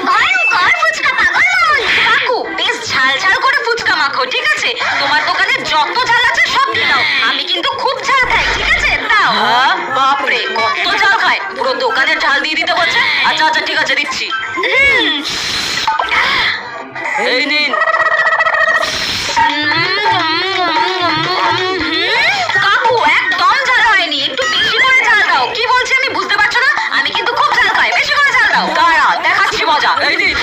ভয়ঙ্কর ফুচকা পাগল। কাকু বেশ ঝাল ঝাল করে ফুচকা মাখো, ঠিক আছে? তোমার দোকানে যত ঝাল আছে সব দাও, আমি কিন্তু খুব ঝাল খাই, ঠিক আছে? দাও। বাপরে কত ঝাল খায়, পুরো দোকানের ঝাল দিয়ে দিতে বলছে। আচ্ছা আচ্ছা ঠিক আছে দিচ্ছি। এই নিন। কাকু একদম ঝাল হয়নি, একটু বেশি করে ঝাল দাও। কি বলছি আমি বুঝতে পারছো না? আমি কিন্তু খুব ঝাল খাই, বেশি করে ঝাল দাও। দাঁড়া দেখাচ্ছি মজা। এই নিন।